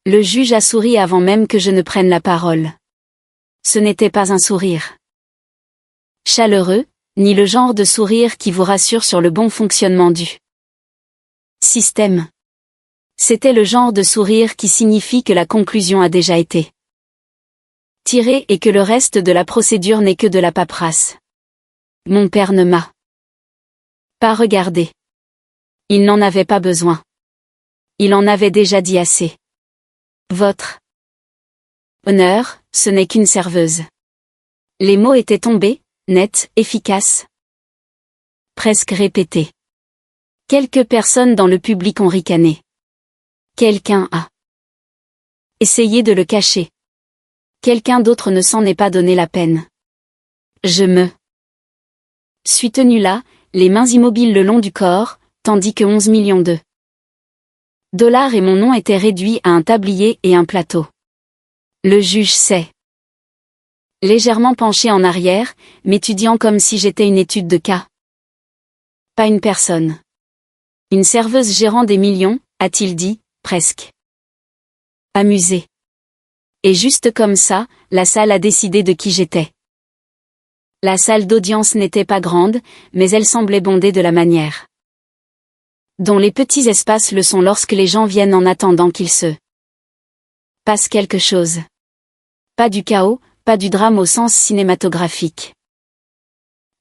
Le juge a souri avant même que je ne prenne la parole. Ce n'était pas un sourire chaleureux, ni le genre de sourire qui vous rassure sur le bon fonctionnement du système. C'était le genre de sourire qui signifie que la conclusion a déjà été tirée et que le reste de la procédure n'est que de la paperasse. Mon père ne m'a pas regardé. Il n'en avait pas besoin. Il en avait déjà dit assez. Votre honneur, ce n'est qu'une serveuse. Les mots étaient tombés, nets, efficaces. Presque répétés. Quelques personnes dans le public ont ricané. Quelqu'un a essayé de le cacher. Quelqu'un d'autre ne s'en est pas donné la peine. Je me suis tenu là, les mains immobiles le long du corps, tandis que 11 millions de dollars et mon nom étaient réduits à un tablier et un plateau. Le juge s'est légèrement penché en arrière, m'étudiant comme si j'étais une étude de cas. Pas une personne. Une serveuse gérant des millions, a-t-il dit, presque amusé. Et juste comme ça, la salle a décidé de qui j'étais. La salle d'audience n'était pas grande, mais elle semblait bondée de la manière dont les petits espaces le sont lorsque les gens viennent en attendant qu'il se passe quelque chose. Pas du chaos, pas du drame au sens cinématographique.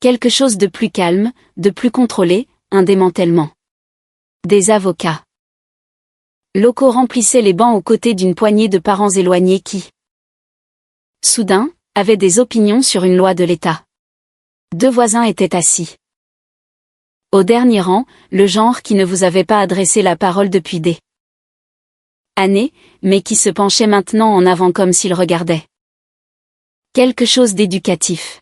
Quelque chose de plus calme, de plus contrôlé, un démantèlement. Des avocats locaux remplissaient les bancs aux côtés d'une poignée de parents éloignés qui, soudain, avaient des opinions sur une loi de l'État. 2 voisins étaient assis au dernier rang, le genre qui ne vous avait pas adressé la parole depuis des années, mais qui se penchait maintenant en avant comme s'il regardait quelque chose d'éducatif.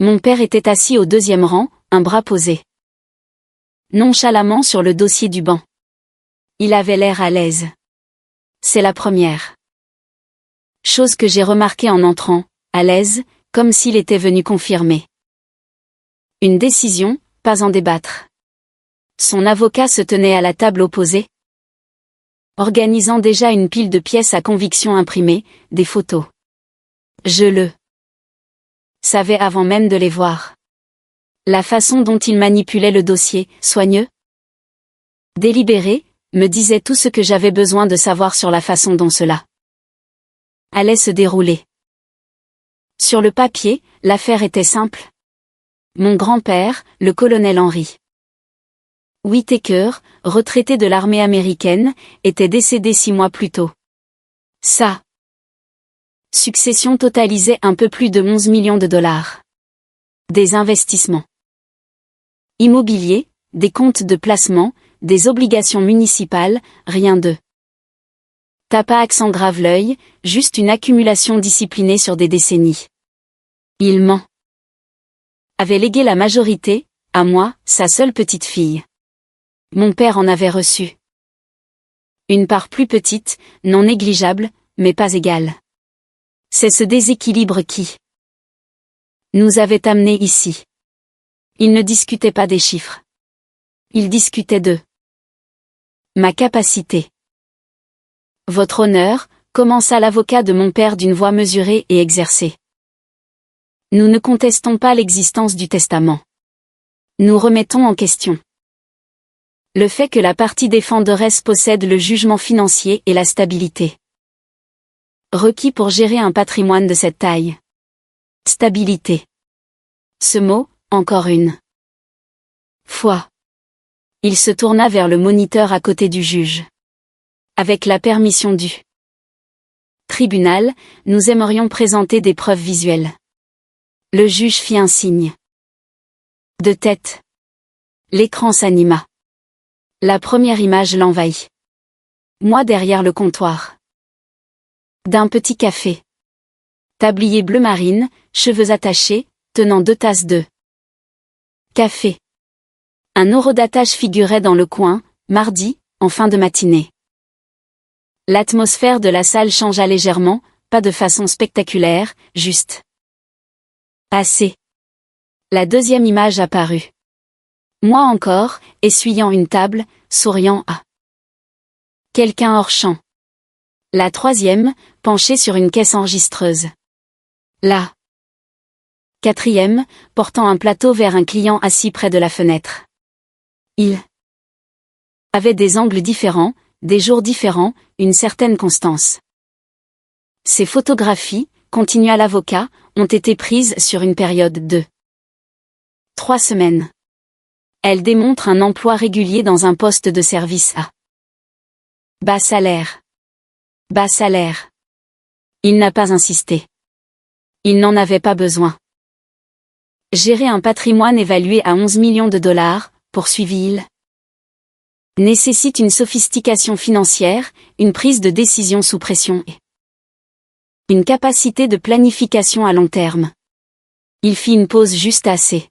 Mon père était assis au 2e rang, un bras posé nonchalamment sur le dossier du banc. Il avait l'air à l'aise. C'est la première chose que j'ai remarquée en entrant, à l'aise, comme s'il était venu confirmer une décision, pas en débattre. Son avocat se tenait à la table opposée, organisant déjà une pile de pièces à conviction imprimées, des photos. Je le savais avant même de les voir. La façon dont il manipulait le dossier, soigneux, délibéré, me disait tout ce que j'avais besoin de savoir sur la façon dont cela allait se dérouler. Sur le papier, l'affaire était simple. Mon grand-père, le colonel Henry Whittaker, retraité de l'armée américaine, était décédé 6 mois plus tôt. Sa succession totalisait un peu plus de 11 millions de dollars. Des investissements immobiliers, des comptes de placement, des obligations municipales, rien de tapac sans grave l'œil, juste une accumulation disciplinée sur des décennies. Il m'en avait légué la majorité, à moi, sa seule petite fille. Mon père en avait reçu une part plus petite, non négligeable, mais pas égale. C'est ce déséquilibre qui nous avait amenés ici. Il ne discutait pas des chiffres. Il discutait de ma capacité. Votre honneur, commença l'avocat de mon père d'une voix mesurée et exercée. Nous ne contestons pas l'existence du testament. Nous remettons en question le fait que la partie défenderesse possède le jugement financier et la stabilité requis pour gérer un patrimoine de cette taille. Stabilité. Ce mot, encore une fois. Il se tourna vers le moniteur à côté du juge. Avec la permission du tribunal, nous aimerions présenter des preuves visuelles. Le juge fit un signe de tête. L'écran s'anima. La première image l'envahit. Moi derrière le comptoir d'un petit café. Tablier bleu marine, cheveux attachés, tenant 2 tasses de café. Un horodatage figurait dans le coin, mardi, en fin de matinée. L'atmosphère de la salle changea légèrement, pas de façon spectaculaire, juste assez. La 2e image apparut. Moi encore, essuyant une table, souriant à quelqu'un hors champ. La troisième, penchée sur une caisse enregistreuse. La quatrième, portant un plateau vers un client assis près de la fenêtre. Il avait des angles différents, des jours différents, une certaine constance. Ces photographies, continua l'avocat, ont été prises sur une période de 3 semaines. Elles démontrent un emploi régulier dans un poste de service à bas salaire. Bas salaire. Il n'a pas insisté. Il n'en avait pas besoin. Gérer un patrimoine évalué à 11 millions de dollars, poursuivit-il, nécessite une sophistication financière, une prise de décision sous pression et une capacité de planification à long terme. Il fit une pause juste assez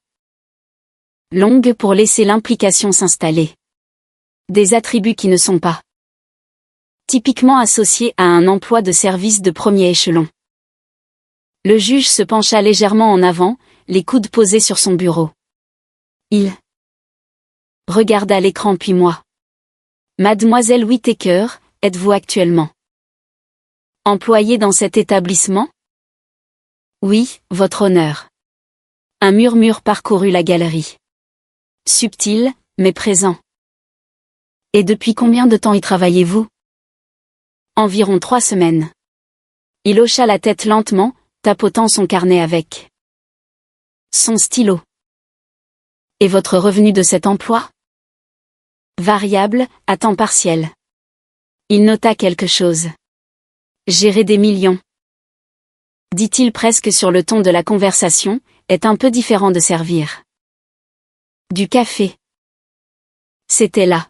longue pour laisser l'implication s'installer. Des attributs qui ne sont pas typiquement associés à un emploi de service de premier échelon. Le juge se pencha légèrement en avant, les coudes posés sur son bureau. Il regarda l'écran puis moi. Mademoiselle Whittaker, êtes-vous actuellement employée dans cet établissement? Oui, votre honneur. Un murmure parcourut la galerie. Subtil, mais présent. Et depuis combien de temps y travaillez-vous? Environ 3 semaines. Il hocha la tête lentement, tapotant son carnet avec son stylo. Et votre revenu de cet emploi? Variable, à temps partiel. Il nota quelque chose. Gérer des millions, dit-il presque sur le ton de la conversation, est un peu différent de servir du café. C'était là.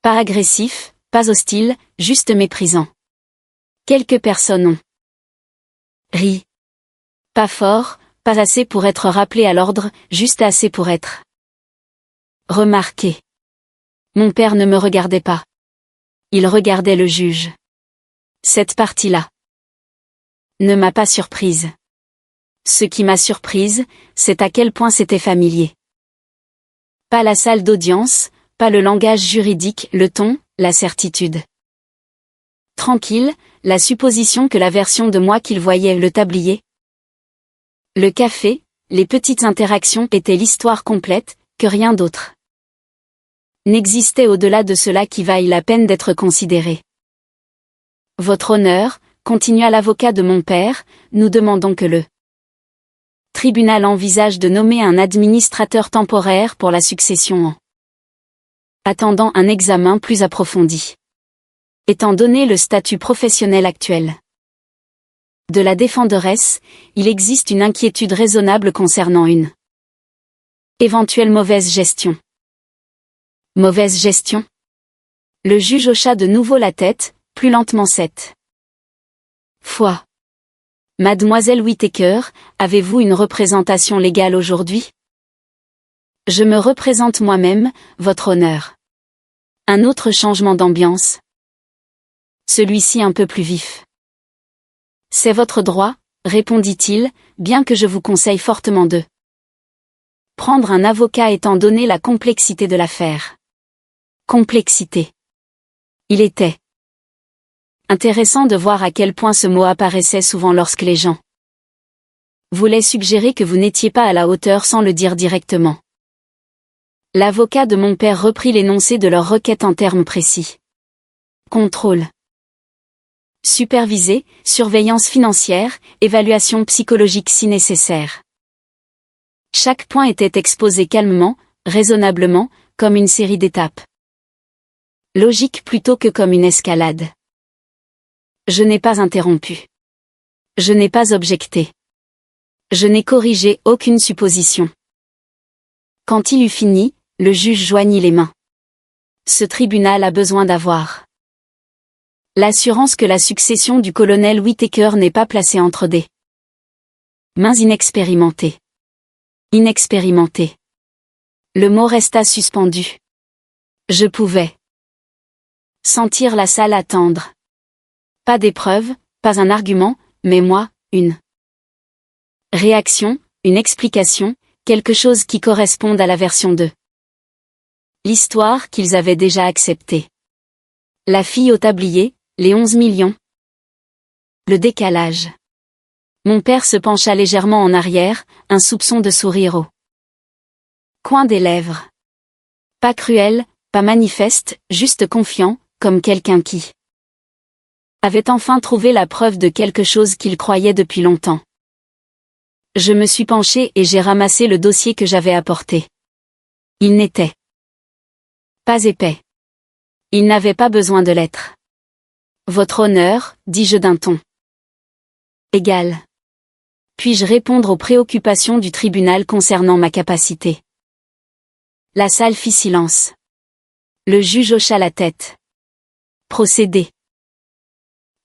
Pas agressif, pas hostile, juste méprisant. Quelques personnes ont ri. Pas fort, pas assez pour être rappelé à l'ordre, juste assez pour être remarqué. Mon père ne me regardait pas. Il regardait le juge. Cette partie-là ne m'a pas surprise. Ce qui m'a surprise, c'est à quel point c'était familier. Pas la salle d'audience, pas le langage juridique, le ton, la certitude. Tranquille, la supposition que la version de moi qu'il voyait le tablier. Le café, les petites interactions étaient l'histoire complète, que rien d'autre n'existait au-delà de cela qui vaille la peine d'être considéré. Votre honneur, continua l'avocat de mon père, nous demandons que le tribunal envisage de nommer un administrateur temporaire pour la succession en attendant un examen plus approfondi. Étant donné le statut professionnel actuel de la défenderesse, il existe une inquiétude raisonnable concernant une éventuelle mauvaise gestion. Mauvaise gestion? Le juge hocha de nouveau la tête, plus lentement cette fois. Mademoiselle Whittaker, avez-vous une représentation légale aujourd'hui? Je me représente moi-même, votre honneur. Un autre changement d'ambiance. Celui-ci un peu plus vif. C'est votre droit, répondit-il, bien que je vous conseille fortement de prendre un avocat étant donné la complexité de l'affaire. Complexité. Il était intéressant de voir à quel point ce mot apparaissait souvent lorsque les gens voulaient suggérer que vous n'étiez pas à la hauteur sans le dire directement. L'avocat de mon père reprit l'énoncé de leur requête en termes précis. Contrôle supervisé, surveillance financière, évaluation psychologique si nécessaire. Chaque point était exposé calmement, raisonnablement, comme une série d'étapes. Logique plutôt que comme une escalade. Je n'ai pas interrompu. Je n'ai pas objecté. Je n'ai corrigé aucune supposition. Quand il eut fini, le juge joignit les mains. Ce tribunal a besoin d'avoir l'assurance que la succession du colonel Whittaker n'est pas placée entre des mains inexpérimentées. Inexpérimentées. Le mot resta suspendu. Je pouvais sentir la salle attendre. Pas d'épreuve, pas un argument, mais moi, une réaction, une explication, quelque chose qui corresponde à la version de l'histoire qu'ils avaient déjà acceptée. La fille au tablier, Les 11 millions. Le décalage. Mon père se pencha légèrement en arrière, un soupçon de sourire au coin des lèvres. Pas cruel, pas manifeste, juste confiant, comme quelqu'un qui avait enfin trouvé la preuve de quelque chose qu'il croyait depuis longtemps. Je me suis penchée et j'ai ramassé le dossier que j'avais apporté. Il n'était pas épais. Il n'avait pas besoin de l'être. Votre honneur, dis-je d'un ton égal. Puis-je répondre aux préoccupations du tribunal concernant ma capacité? La salle fit silence. Le juge hocha la tête. Procédez.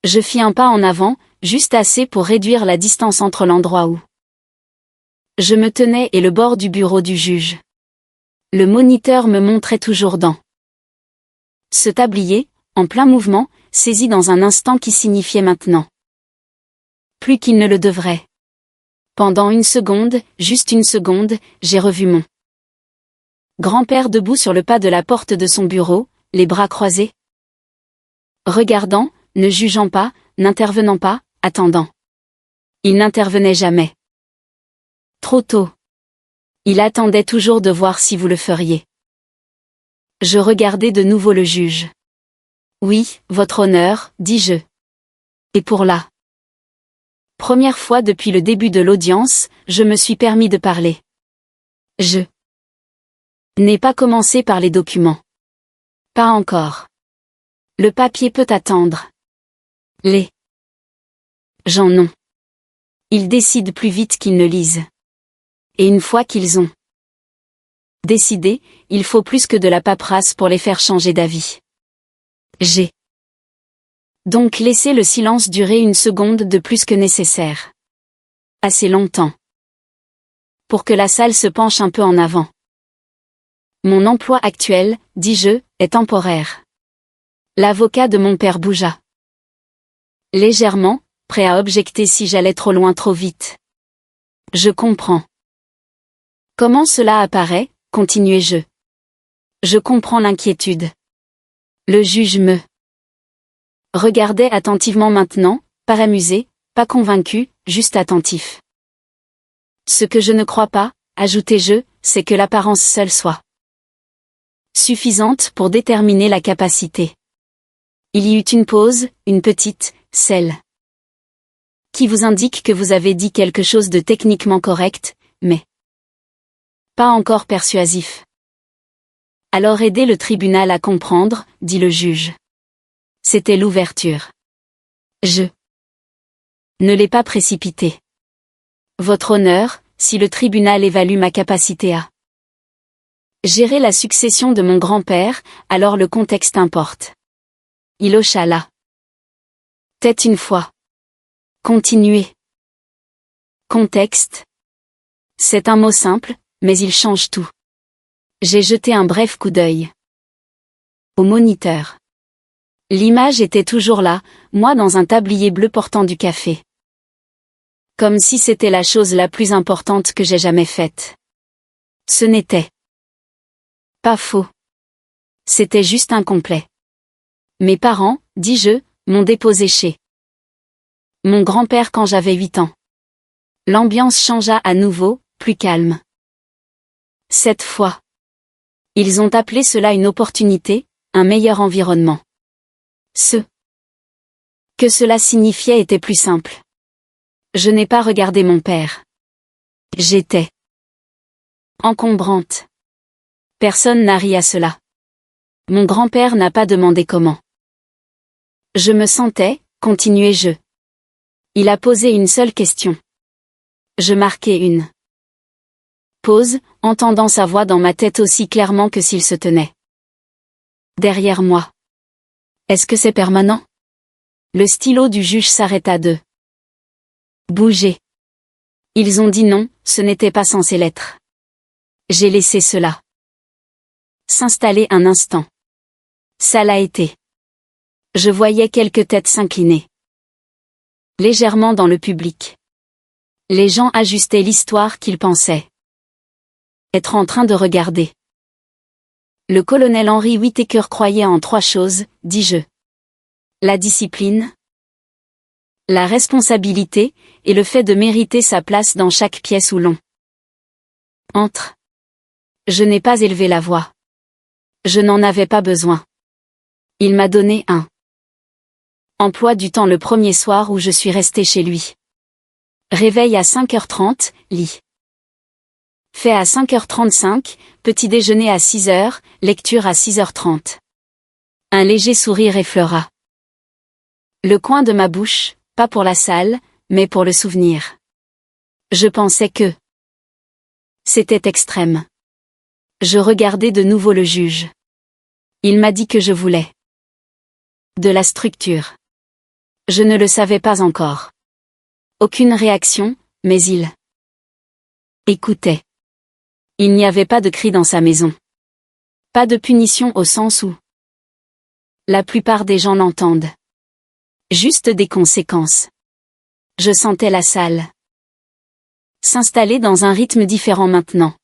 Je fis un pas en avant, juste assez pour réduire la distance entre l'endroit où je me tenais et le bord du bureau du juge. Le moniteur me montrait toujours dans ce tablier, en plein mouvement, saisi dans un instant qui signifiait maintenant. Plus qu'il ne le devrait. Pendant une seconde, juste une seconde, j'ai revu mon grand-père debout sur le pas de la porte de son bureau, les bras croisés. Regardant, ne jugeant pas, n'intervenant pas, attendant. Il n'intervenait jamais. Trop tôt. Il attendait toujours de voir si vous le feriez. Je regardai de nouveau le juge. Oui, votre honneur, dis-je. Et pour la première fois depuis le début de l'audience, je me suis permis de parler. Je n'ai pas commencé par les documents. Pas encore. Le papier peut attendre. Les gens non. Ils décident plus vite qu'ils ne lisent. Et une fois qu'ils ont décidé, il faut plus que de la paperasse pour les faire changer d'avis. J'ai donc laissé le silence durer une seconde de plus que nécessaire. Assez longtemps. Pour que la salle se penche un peu en avant. Mon emploi actuel, dis-je, est temporaire. L'avocat de mon père bougea. Légèrement, prêt à objecter si j'allais trop loin trop vite. Je comprends. Comment cela apparaît, continuai-je. Je comprends l'inquiétude. Le juge me regardait attentivement maintenant, pas amusé, pas convaincu, juste attentif. Ce que je ne crois pas, ajoutai-je, c'est que l'apparence seule soit suffisante pour déterminer la capacité. Il y eut une pause, une petite, celle qui vous indique que vous avez dit quelque chose de techniquement correct, mais pas encore persuasif. Alors aidez le tribunal à comprendre, dit le juge. C'était l'ouverture. Je ne l'ai pas précipité. Votre honneur, si le tribunal évalue ma capacité à gérer la succession de mon grand-père, alors le contexte importe. Il hocha la tête une fois. Continuez. Contexte. C'est un mot simple, mais il change tout. J'ai jeté un bref coup d'œil au moniteur. L'image était toujours là, moi dans un tablier bleu portant du café. Comme si c'était la chose la plus importante que j'ai jamais faite. Ce n'était pas faux. C'était juste incomplet. Mes parents, dis-je, m'ont déposé chez mon grand-père quand j'avais 8 ans. L'ambiance changea à nouveau, plus calme. Cette fois. Ils ont appelé cela une opportunité, un meilleur environnement. Ce que cela signifiait était plus simple. Je n'ai pas regardé mon père. J'étais encombrante. Personne n'a ri à cela. Mon grand-père n'a pas demandé comment. Je me sentais, continuai-je. Il a posé une seule question. Je marquai une pause, entendant sa voix dans ma tête aussi clairement que s'il se tenait derrière moi. Est-ce que c'est permanent? Le stylo du juge s'arrêta de bouger. Ils ont dit non, ce n'était pas censé l'être. J'ai laissé cela s'installer un instant. Ça l'a été. Je voyais quelques têtes s'incliner légèrement dans le public. Les gens ajustaient l'histoire qu'ils pensaient être en train de regarder. Le colonel Henry Whittaker croyait en 3 choses, dis-je. La discipline, la responsabilité, et le fait de mériter sa place dans chaque pièce où l'on entre. Je n'ai pas élevé la voix. Je n'en avais pas besoin. Il m'a donné un emploi du temps le premier soir où je suis restée chez lui. Réveil à 5h30, lit fait à 5h35, petit déjeuner à 6h, lecture à 6h30. Un léger sourire effleura le coin de ma bouche, pas pour la salle, mais pour le souvenir. Je pensais que c'était extrême. Je regardais de nouveau le juge. Il m'a dit que je voulais de la structure. Je ne le savais pas encore. Aucune réaction, mais il écoutait. Il n'y avait pas de cri dans sa maison. Pas de punition au sens où la plupart des gens l'entendent. Juste des conséquences. Je sentais la salle s'installer dans un rythme différent maintenant.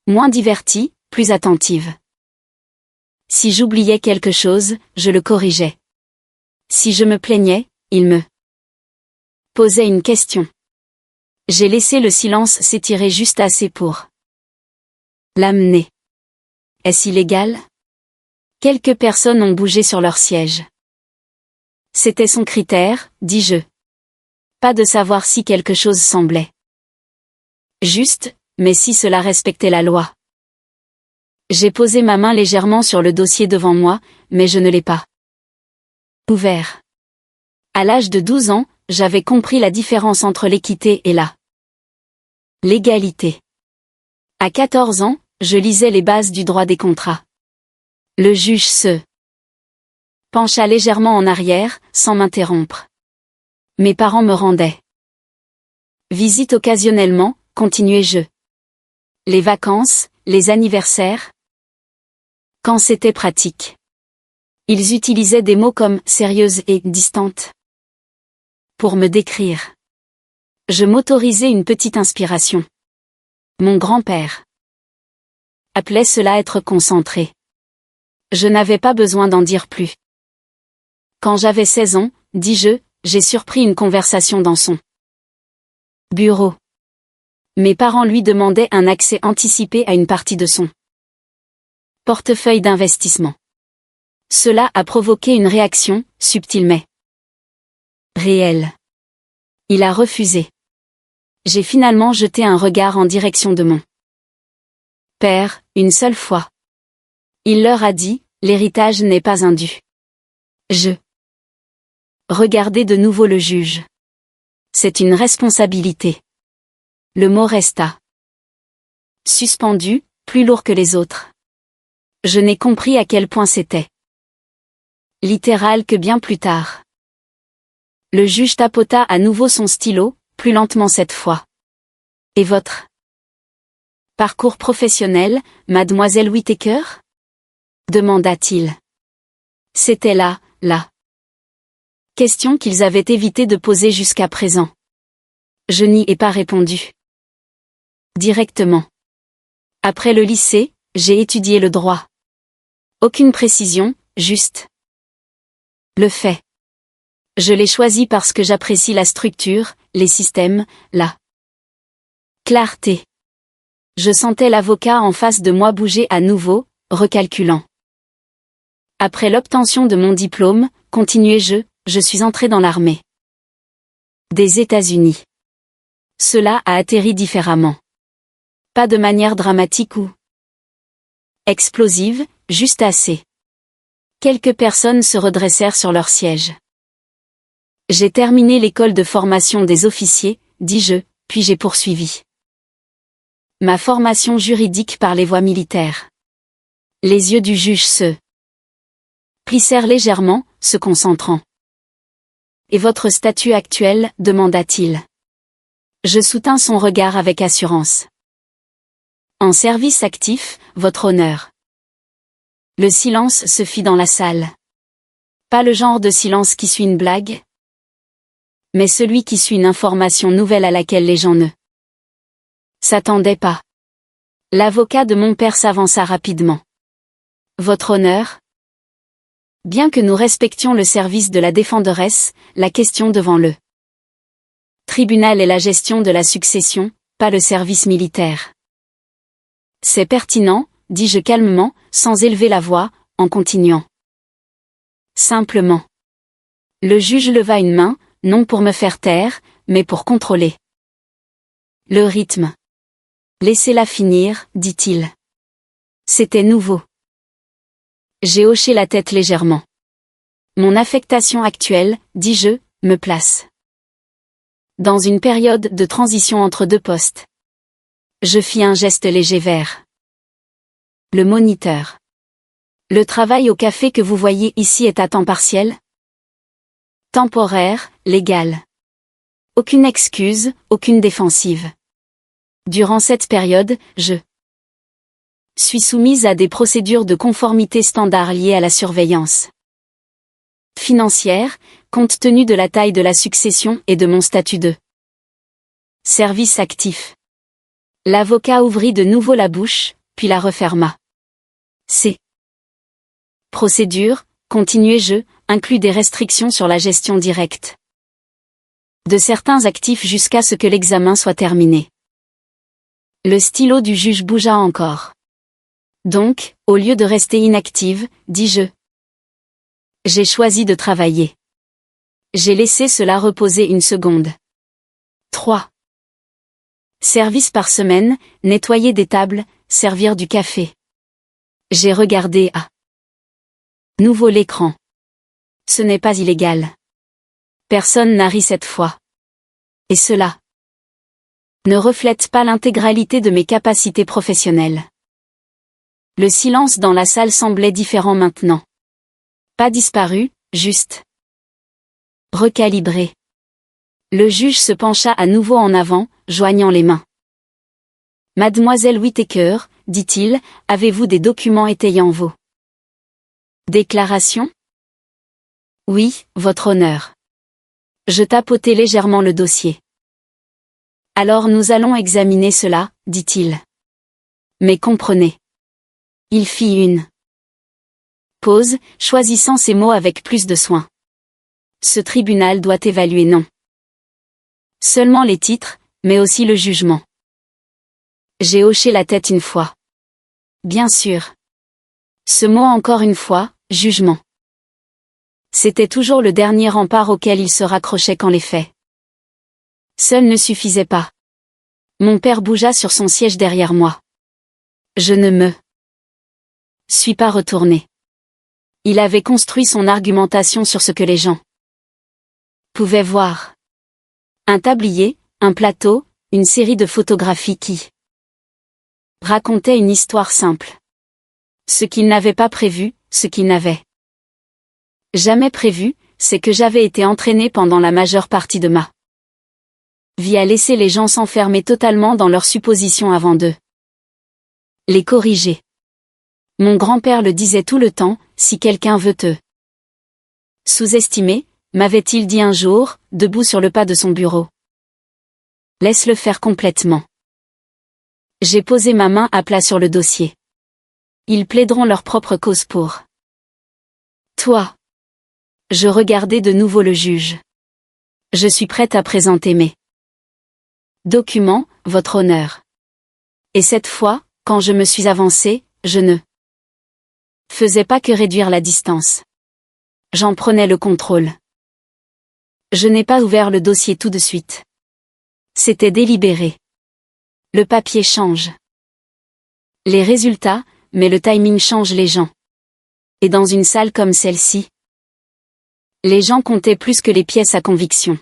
Moins divertie, plus attentive. Si j'oubliais quelque chose, je le corrigeais. Si je me plaignais, il me posait une question. J'ai laissé le silence s'étirer juste assez pour l'amener. Est-ce illégal? Quelques personnes ont bougé sur leur siège. C'était son critère, dis-je. Pas de savoir si quelque chose semblait juste, mais si cela respectait la loi. J'ai posé ma main légèrement sur le dossier devant moi, mais je ne l'ai pas ouvert. À l'âge de 12 ans, j'avais compris la différence entre l'équité et la légalité. À 14 ans, je lisais les bases du droit des contrats. Le juge se pencha légèrement en arrière, sans m'interrompre. Mes parents me rendaient visite occasionnellement, continuai-je. Les vacances, les anniversaires. Quand c'était pratique. Ils utilisaient des mots comme « sérieuse » et « distante » pour me décrire. Je m'autorisais une petite inspiration. Mon grand-père appelait cela être concentré. Je n'avais pas besoin d'en dire plus. Quand j'avais 16 ans, dis-je, j'ai surpris une conversation dans son bureau. Mes parents lui demandaient un accès anticipé à une partie de son portefeuille d'investissement. Cela a provoqué une réaction, subtile mais réelle. Il a refusé. J'ai finalement jeté un regard en direction de mon père, une seule fois. Il leur a dit, l'héritage n'est pas un dû. Je regardais de nouveau le juge. C'est une responsabilité. Le mot resta suspendu, plus lourd que les autres. Je n'ai compris à quel point c'était littéral que bien plus tard. Le juge tapota à nouveau son stylo, plus lentement cette fois. Et votre parcours professionnel, mademoiselle Whittaker? Demanda-t-il. C'était la question qu'ils avaient évité de poser jusqu'à présent. Je n'y ai pas répondu directement. Après le lycée, j'ai étudié le droit. Aucune précision, juste le fait. Je l'ai choisi parce que j'apprécie la structure, les systèmes, la clarté. Je sentais l'avocat en face de moi bouger à nouveau, recalculant. Après l'obtention de mon diplôme, continuai-je, je suis entré dans l'armée des États-Unis. Cela a atterri différemment. Pas de manière dramatique ou explosive, juste assez. Quelques personnes se redressèrent sur leur siège. J'ai terminé l'école de formation des officiers, dis-je, puis j'ai poursuivi ma formation juridique par les voies militaires. Les yeux du juge se plissèrent légèrement, se concentrant. Et votre statut actuel, demanda-t-il. Je soutins son regard avec assurance. En service actif, votre honneur. Le silence se fit dans la salle. Pas le genre de silence qui suit une blague, mais celui qui suit une information nouvelle à laquelle les gens ne s'attendaient pas. L'avocat de mon père s'avança rapidement. Votre honneur? Bien que nous respections le service de la défenderesse, la question devant le tribunal est la gestion de la succession, pas le service militaire. C'est pertinent, dis-je calmement, sans élever la voix, en continuant. Simplement. Le juge leva une main, non pour me faire taire, mais pour contrôler le rythme. Laissez-la finir, dit-il. C'était nouveau. J'ai hoché la tête légèrement. Mon affectation actuelle, dis-je, me place dans une période de transition entre deux postes. Je fis un geste léger vers le moniteur. Le travail au café que vous voyez ici est à temps partiel? Temporaire, légal. Aucune excuse, aucune défensive. Durant cette période, je suis soumise à des procédures de conformité standard liées à la surveillance financière, compte tenu de la taille de la succession et de mon statut de service actif. L'avocat ouvrit de nouveau la bouche, puis la referma. Ces procédures, continuai-je, incluent des restrictions sur la gestion directe de certains actifs jusqu'à ce que l'examen soit terminé. Le stylo du juge bougea encore. Donc, au lieu de rester inactive, dis-je, j'ai choisi de travailler. J'ai laissé cela reposer une seconde. 3. Services par semaine, nettoyer des tables, servir du café. J'ai regardé à nouveau l'écran. Ce n'est pas illégal. Personne n'a ri cette fois. Et cela ne reflète pas l'intégralité de mes capacités professionnelles. Le silence dans la salle semblait différent maintenant. Pas disparu, juste recalibré. Le juge se pencha à nouveau en avant, joignant les mains. Mademoiselle Whittaker, dit-il, avez-vous des documents étayant vos déclarations? Oui, votre honneur. Je tapotai légèrement le dossier. Alors nous allons examiner cela, dit-il. Mais comprenez. Il fit une pause, choisissant ses mots avec plus de soin. Ce tribunal doit évaluer non seulement les titres, mais aussi le jugement. J'ai hoché la tête une fois. Bien sûr. Ce mot encore une fois, jugement. C'était toujours le dernier rempart auquel il se raccrochait quand les faits seuls ne suffisaient pas. Mon père bougea sur son siège derrière moi. Je ne me suis pas retourné. Il avait construit son argumentation sur ce que les gens pouvaient voir. Un tablier, un plateau, une série de photographies qui racontaient une histoire simple. Ce qu'il n'avait pas prévu, ce qu'il n'avait jamais prévu, c'est que j'avais été entraîné pendant la majeure partie de ma vie à laisser les gens s'enfermer totalement dans leurs suppositions avant de les corriger. Mon grand-père le disait tout le temps, si quelqu'un veut te sous-estimer, m'avait-il dit un jour, debout sur le pas de son bureau. Laisse-le faire complètement. J'ai posé ma main à plat sur le dossier. Ils plaideront leur propre cause pour toi. Je regardai de nouveau le juge. Je suis prête à présenter mes documents, votre honneur. Et cette fois, quand je me suis avancée, je ne faisais pas que réduire la distance. J'en prenais le contrôle. Je n'ai pas ouvert le dossier tout de suite. C'était délibéré. Le papier change les résultats, mais le timing change les gens. Et dans une salle comme celle-ci, les gens comptaient plus que les pièces à conviction.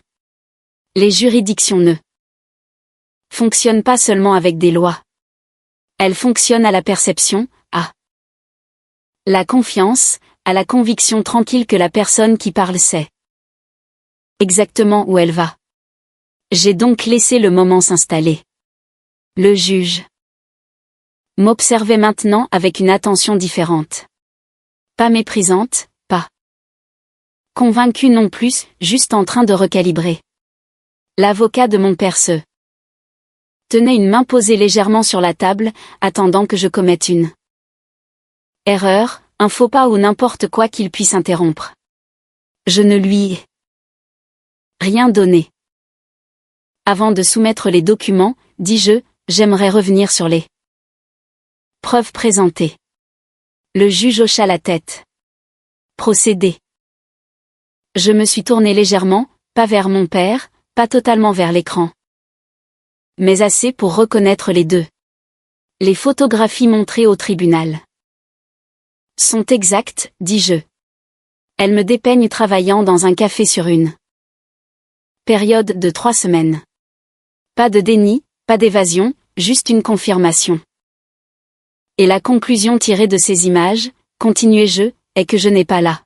Les juridictions ne fonctionnent pas seulement avec des lois. Elles fonctionnent à la perception, à la confiance, à la conviction tranquille que la personne qui parle sait exactement où elle va. J'ai donc laissé le moment s'installer. Le juge m'observait maintenant avec une attention différente. Pas méprisante, pas convaincue non plus, juste en train de recalibrer. L'avocat de mon père se tenait une main posée légèrement sur la table, attendant que je commette une erreur, un faux pas ou n'importe quoi qu'il puisse interrompre. Je ne lui ai rien donné. Avant de soumettre les documents, dis-je, j'aimerais revenir sur les preuves présentées. Le juge hocha la tête. Procédé. Je me suis tourné légèrement, pas vers mon père, pas totalement vers l'écran. Mais assez pour reconnaître les deux. Les photographies montrées au tribunal sont exactes, dis-je. Elles me dépeignent travaillant dans un café sur une période de 3 semaines. Pas de déni, pas d'évasion, juste une confirmation. Et la conclusion tirée de ces images, continuai-je, est que je n'ai pas la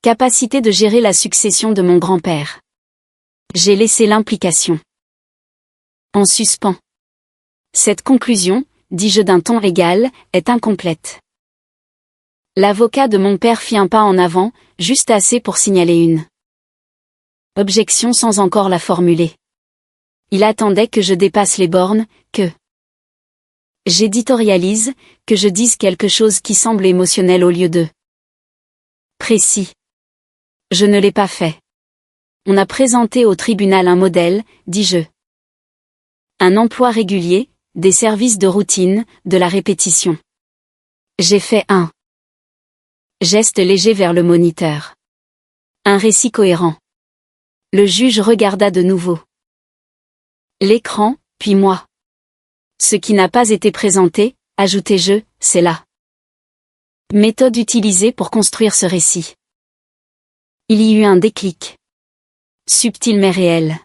capacité de gérer la succession de mon grand-père. J'ai laissé l'implication en suspens. Cette conclusion, dis-je d'un ton égal, est incomplète. L'avocat de mon père fit un pas en avant, juste assez pour signaler une objection sans encore la formuler. Il attendait que je dépasse les bornes, que j'éditorialise, que je dise quelque chose qui semble émotionnel au lieu de précis. Je ne l'ai pas fait. On a présenté au tribunal un modèle, dis-je. Un emploi régulier, des services de routine, de la répétition. J'ai fait un geste léger vers le moniteur. Un récit cohérent. Le juge regarda de nouveau l'écran, puis moi. Ce qui n'a pas été présenté, ajoutai-je, c'est la méthode utilisée pour construire ce récit. Il y eut un déclic. Subtil mais réel.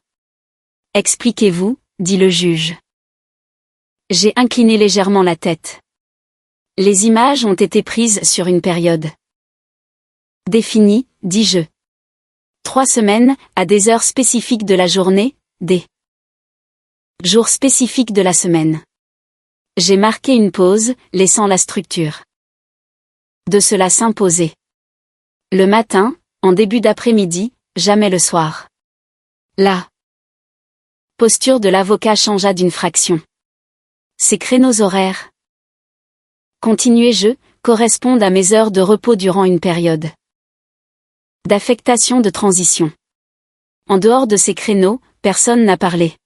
Expliquez-vous, dit le juge. J'ai incliné légèrement la tête. Les images ont été prises sur une période définie, dis-je. 3 semaines, à des heures spécifiques de la journée, des jours spécifiques de la semaine. J'ai marqué une pause, laissant la structure de cela s'imposer. Le matin, en début d'après-midi, jamais le soir. La posture de l'avocat changea d'une fraction. Ces créneaux horaires, continuai-je, correspondent à mes heures de repos durant une période d'affectation de transition. En dehors de ces créneaux, personne n'a parlé.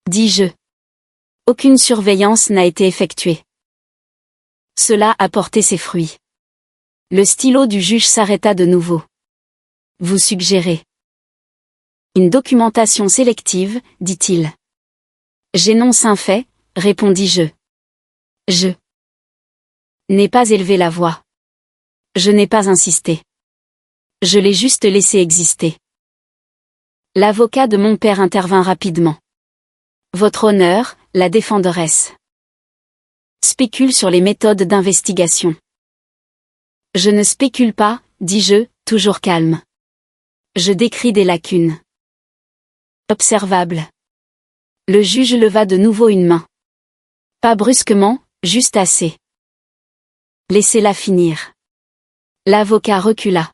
Dis-je. Aucune surveillance n'a été effectuée. Cela a porté ses fruits. Le stylo du juge s'arrêta de nouveau. Vous suggérez une documentation sélective, dit-il. J'énonce un fait, répondis-je. Je n'ai pas élevé la voix. Je n'ai pas insisté. Je l'ai juste laissé exister. L'avocat de mon père intervint rapidement. Votre honneur, la défenderesse spécule sur les méthodes d'investigation. Je ne spécule pas, dis-je, toujours calme. Je décris des lacunes observables. Le juge leva de nouveau une main. Pas brusquement, juste assez. Laissez-la finir. L'avocat recula.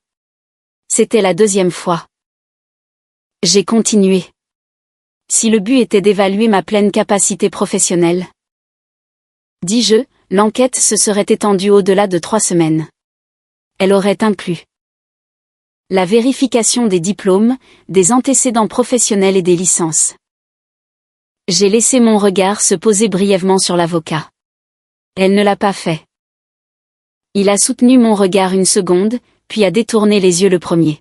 C'était la 2e fois. J'ai continué. Si le but était d'évaluer ma pleine capacité professionnelle, dis-je, l'enquête se serait étendue au-delà de 3 semaines. Elle aurait inclus la vérification des diplômes, des antécédents professionnels et des licences. J'ai laissé mon regard se poser brièvement sur l'avocat. Elle ne l'a pas fait. Il a soutenu mon regard une seconde, puis a détourné les yeux le premier.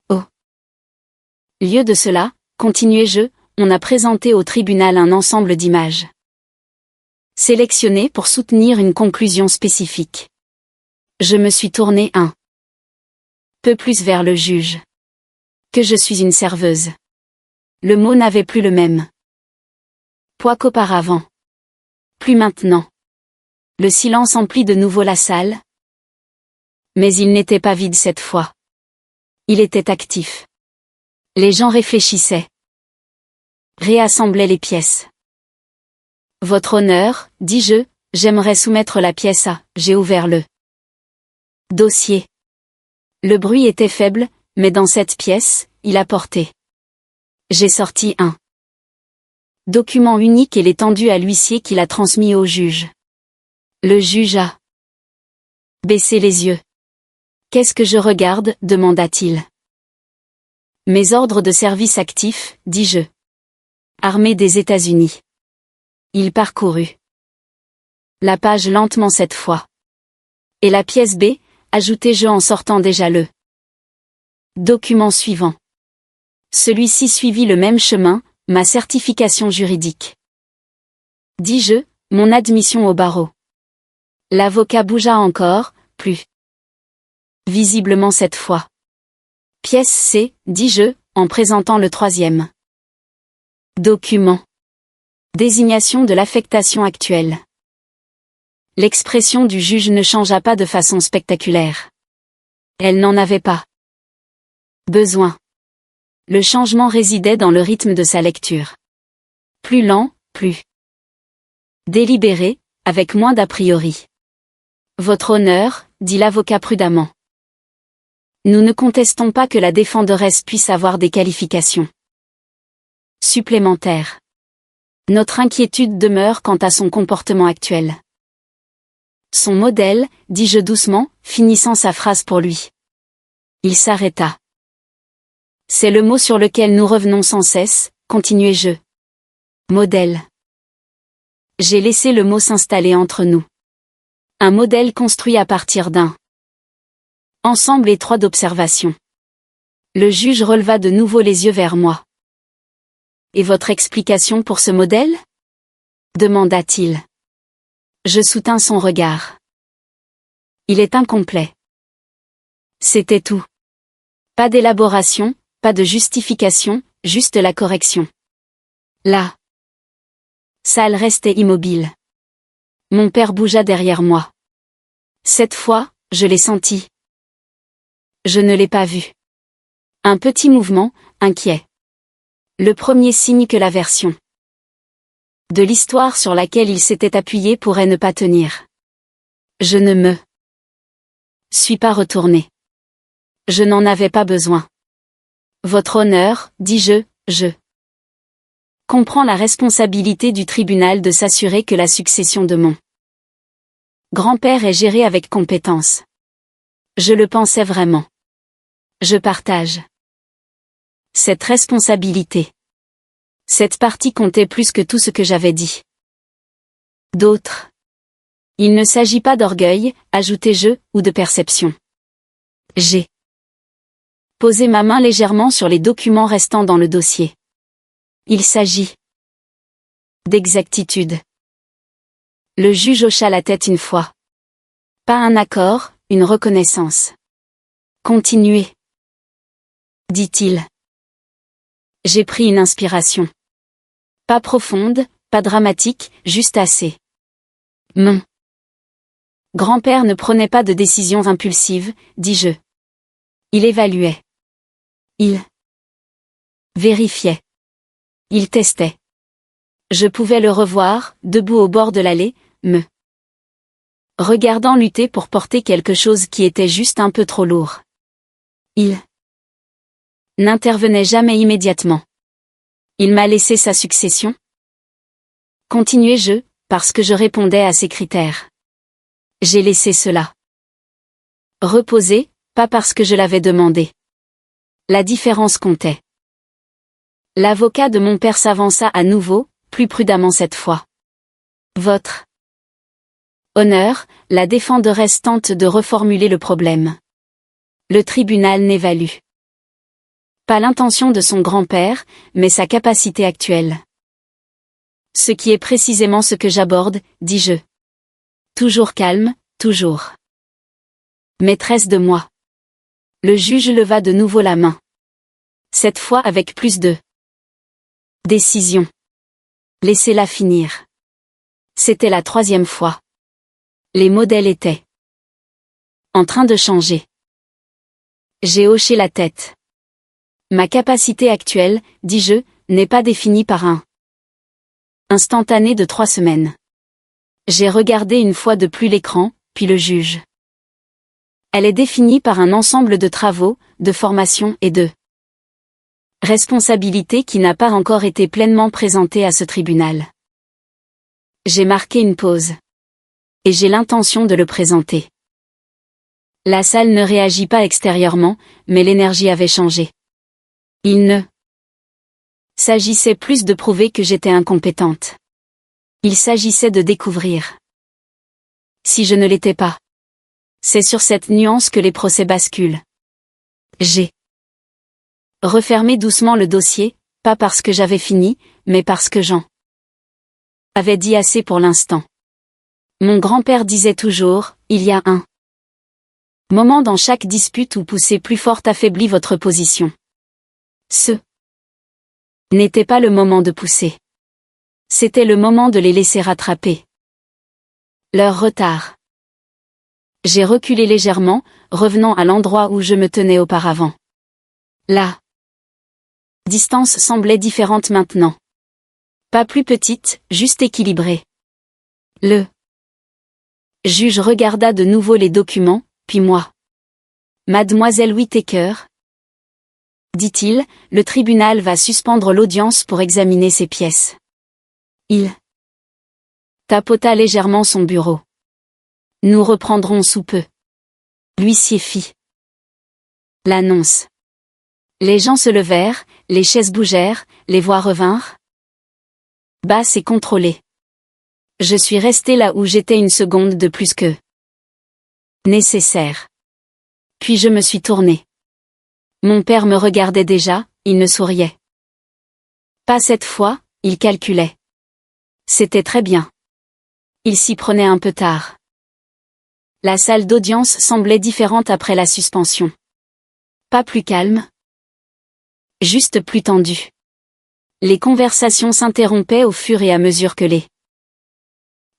Au lieu de cela, continuai-je, on a présenté au tribunal un ensemble d'images sélectionnées pour soutenir une conclusion spécifique. Je me suis tourné un peu plus vers le juge. Que je suis une serveuse. Le mot n'avait plus le même poids qu'auparavant. Plus maintenant. Le silence emplit de nouveau la salle. Mais il n'était pas vide cette fois. Il était actif. Les gens réfléchissaient. Réassemblaient les pièces. Votre honneur, dis-je, j'aimerais soumettre la pièce à, j'ai ouvert le dossier. Le bruit était faible, mais dans cette pièce, il apportait. J'ai sorti un document unique et l'ai tendu à l'huissier qui l'a transmis au juge. Le juge a Baissez les yeux. Qu'est-ce que je regarde, demanda-t-il. Mes ordres de service actifs, dis-je. Armée des États-Unis. Il parcourut la page lentement cette fois. Et la pièce B, ajoutai-je en sortant déjà le document suivant. Celui-ci suivit le même chemin, ma certification juridique. Dis-je, mon admission au barreau. L'avocat bougea encore, plus visiblement cette fois. Pièce C, dis-je, en présentant le troisième document. Désignation de l'affectation actuelle. L'expression du juge ne changea pas de façon spectaculaire. Elle n'en avait pas besoin. Le changement résidait dans le rythme de sa lecture. Plus lent, plus délibéré, avec moins d'a priori. Votre honneur, dit l'avocat prudemment. Nous ne contestons pas que la défenderesse puisse avoir des qualifications supplémentaires. Notre inquiétude demeure quant à son comportement actuel. Son modèle, dis-je doucement, finissant sa phrase pour lui. Il s'arrêta. C'est le mot sur lequel nous revenons sans cesse, continuai-je. Modèle. J'ai laissé le mot s'installer entre nous. Un modèle construit à partir d'un ensemble étroit d'observations. Le juge releva de nouveau les yeux vers moi. Et votre explication pour ce modèle ? demanda-t-il. Je soutins son regard. Il est incomplet. C'était tout. Pas d'élaboration, pas de justification, juste la correction. La salle restait immobile. Mon père bougea derrière moi. Cette fois, je l'ai senti. Je ne l'ai pas vu. Un petit mouvement, inquiet. Le premier signe que la version de l'histoire sur laquelle il s'était appuyé pourrait ne pas tenir. Je ne me suis pas retourné. Je n'en avais pas besoin. Votre honneur, dis-je, je comprends la responsabilité du tribunal de s'assurer que la succession de mon grand-père est gérée avec compétence. Je le pensais vraiment. Je partage cette responsabilité. Cette partie comptait plus que tout ce que j'avais dit. D'autres. Il ne s'agit pas d'orgueil, ajoutai-je, ou de perception. J'ai posé ma main légèrement sur les documents restants dans le dossier. Il s'agit d'exactitude. Le juge hocha la tête une fois. Pas un accord, une reconnaissance. Continuez, dit-il. J'ai pris une inspiration. Pas profonde, pas dramatique, juste assez. Mon grand-père ne prenait pas de décisions impulsives, dis-je. Il évaluait. Il vérifiait. Il testait. Je pouvais le revoir, debout au bord de l'allée, me regardant lutter pour porter quelque chose qui était juste un peu trop lourd. Il n'intervenait jamais immédiatement. Il m'a laissé sa succession. Continuai-je, parce que je répondais à ses critères. J'ai laissé cela reposer, pas parce que je l'avais demandé. La différence comptait. L'avocat de mon père s'avança à nouveau, plus prudemment cette fois. Votre honneur, la défenderesse tente de reformuler le problème. Le tribunal n'évalue pas l'intention de son grand-père, mais sa capacité actuelle. Ce qui est précisément ce que j'aborde, dis-je. Toujours calme, toujours maîtresse de moi. Le juge leva de nouveau la main. Cette fois avec plus de décision. Laissez-la finir. C'était la 3e fois. Les modèles étaient en train de changer. J'ai hoché la tête. Ma capacité actuelle, dis-je, n'est pas définie par un instantané de 3 semaines. J'ai regardé une fois de plus l'écran, puis le juge. Elle est définie par un ensemble de travaux, de formation et de responsabilités qui n'a pas encore été pleinement présenté à ce tribunal. J'ai marqué une pause. Et j'ai l'intention de le présenter. La salle ne réagit pas extérieurement, mais l'énergie avait changé. Il ne s'agissait plus de prouver que j'étais incompétente. Il s'agissait de découvrir. Si je ne l'étais pas. C'est sur cette nuance que les procès basculent. J'ai refermé doucement le dossier, pas parce que j'avais fini, mais parce que j'en avais dit assez pour l'instant. Mon grand-père disait toujours, il y a un moment dans chaque dispute où pousser plus fort affaiblit votre position. Ce n'était pas le moment de pousser. C'était le moment de les laisser rattraper leur retard. J'ai reculé légèrement, revenant à l'endroit où je me tenais auparavant. La distance semblait différente maintenant. Pas plus petite, juste équilibrée. Le juge regarda de nouveau les documents, puis moi. Mademoiselle Whittaker, dit-il, le tribunal va suspendre l'audience pour examiner ces pièces. Il tapota légèrement son bureau. Nous reprendrons sous peu. L'huissier fit l'annonce. Les gens se levèrent, les chaises bougèrent, les voix revinrent. Basse et contrôlée. Je suis resté là où j'étais une seconde de plus que nécessaire. Puis je me suis tourné. Mon père me regardait déjà, il ne souriait pas cette fois, il calculait. C'était très bien. Il s'y prenait un peu tard. La salle d'audience semblait différente après la suspension. Pas plus calme. Juste plus tendue. Les conversations s'interrompaient au fur et à mesure que les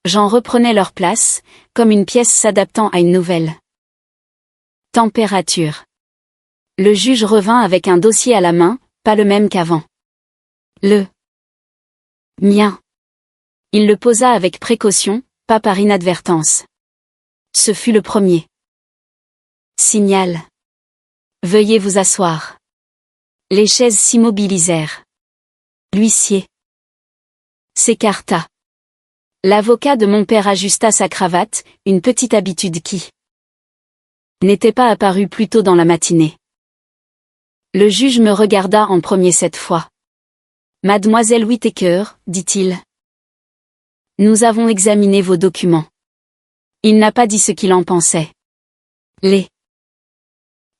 gens reprenaient leur place, comme une pièce s'adaptant à une nouvelle température. Le juge revint avec un dossier à la main, pas le même qu'avant. Le mien. Il le posa avec précaution, pas par inadvertance. Ce fut le premier. Signal. Veuillez vous asseoir. Les chaises s'immobilisèrent. L'huissier s'écarta. L'avocat de mon père ajusta sa cravate, une petite habitude qui n'était pas apparue plus tôt dans la matinée. Le juge me regarda en premier cette fois. Mademoiselle Whittaker, dit-il. Nous avons examiné vos documents. Il n'a pas dit ce qu'il en pensait. Les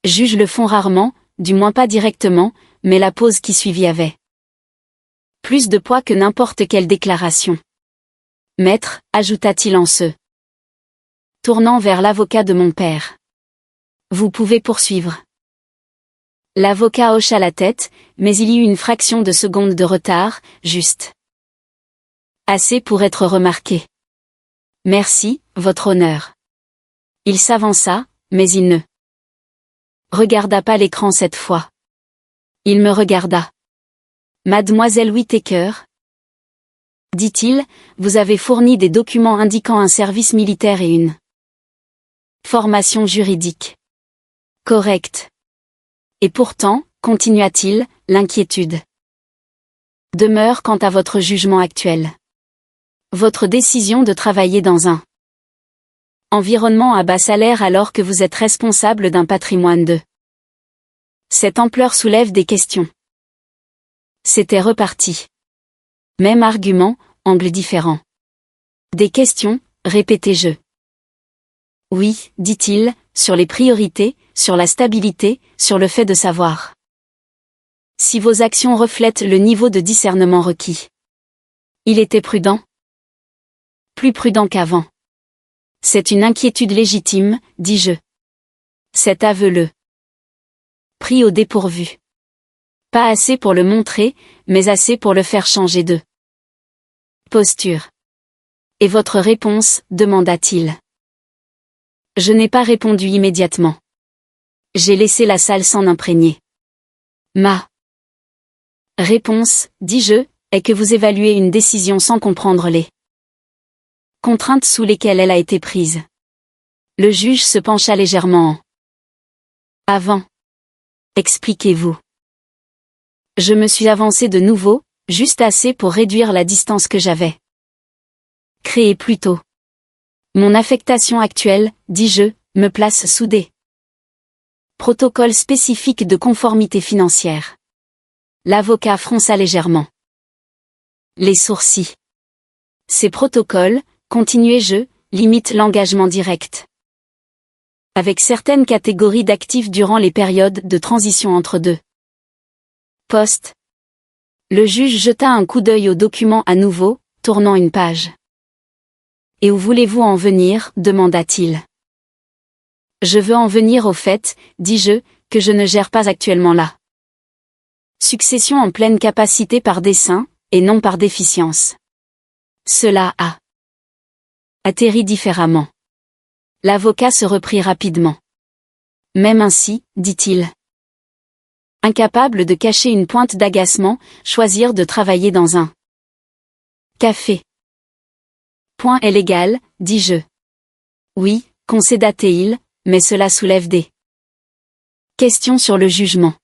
juges le font rarement, du moins pas directement, mais la pause qui suivit avait plus de poids que n'importe quelle déclaration. Maître, ajouta-t-il en se tournant vers l'avocat de mon père. Vous pouvez poursuivre. L'avocat hocha la tête, mais il y eut une fraction de seconde de retard, juste assez pour être remarqué. Merci, votre honneur. Il s'avança, mais il ne regarda pas l'écran cette fois. Il me regarda. Mademoiselle Whittaker, dit-il, vous avez fourni des documents indiquant un service militaire et une formation juridique correcte. Et pourtant, continua-t-il, l'inquiétude demeure quant à votre jugement actuel. Votre décision de travailler dans un environnement à bas salaire alors que vous êtes responsable d'un patrimoine de cette ampleur soulève des questions. C'était reparti. Même argument, angle différent. Des questions, répétai-je. Oui, dit-il, sur les priorités, sur la stabilité, sur le fait de savoir si vos actions reflètent le niveau de discernement requis. Il était prudent. Plus prudent qu'avant. C'est une inquiétude légitime, dis-je. Cet aveu le pris au dépourvu. Pas assez pour le montrer, mais assez pour le faire changer de posture. Et votre réponse, demanda-t-il. Je n'ai pas répondu immédiatement. J'ai laissé la salle s'en imprégner. Ma réponse, dis-je, est que vous évaluez une décision sans comprendre les contraintes sous lesquelles elle a été prise. Le juge se pencha légèrement en avant. Expliquez-vous. Je me suis avancé de nouveau, juste assez pour réduire la distance que j'avais créée plus tôt. Mon affectation actuelle, dis-je, me place sous des Protocole spécifique de conformité financière. L'avocat fronça légèrement les sourcils. Ces protocoles, continuai-je, limitent l'engagement direct avec certaines catégories d'actifs durant les périodes de transition entre deux postes. Le juge jeta un coup d'œil au document à nouveau, tournant une page. « Et où voulez-vous en venir » demanda-t-il. « Je veux en venir au fait, dis-je, que je ne gère pas actuellement la succession en pleine capacité par dessein, et non par déficience. Cela a atterri différemment. » L'avocat se reprit rapidement. « Même ainsi, dit-il. Incapable de cacher une pointe d'agacement, choisir de travailler dans un café. Point est légal, dis-je. Oui, concéda-t-il, mais cela soulève des questions sur le jugement.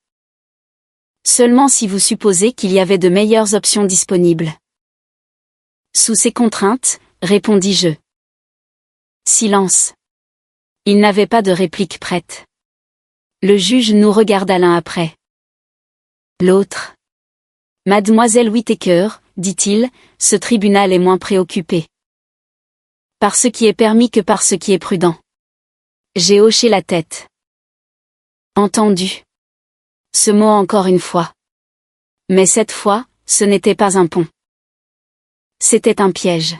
Seulement si vous supposez qu'il y avait de meilleures options disponibles. Sous ces contraintes, répondis-je. Silence. Il n'avait pas de réplique prête. Le juge nous regarda l'un après l'autre. Mademoiselle Whittaker, dit-il, ce tribunal est moins préoccupé par ce qui est permis que par ce qui est prudent. J'ai hoché la tête. Entendu. Ce mot encore une fois. Mais cette fois, ce n'était pas un pont. C'était un piège.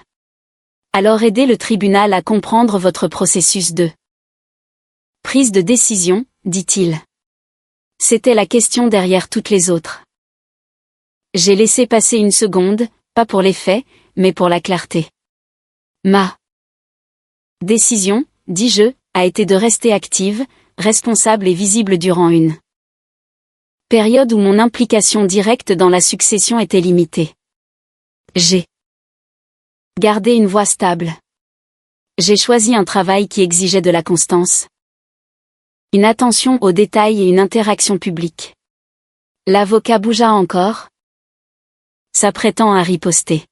Alors aidez le tribunal à comprendre votre processus de prise de décision, dit-il. C'était la question derrière toutes les autres. J'ai laissé passer une seconde, pas pour les faits, mais pour la clarté. Ma décision, dis-je, a été de rester active, responsable et visible durant une période où mon implication directe dans la succession était limitée. J'ai gardé une voie stable. J'ai choisi un travail qui exigeait de la constance, une attention aux détails et une interaction publique. L'avocat bougea encore, s'apprêtant à riposter.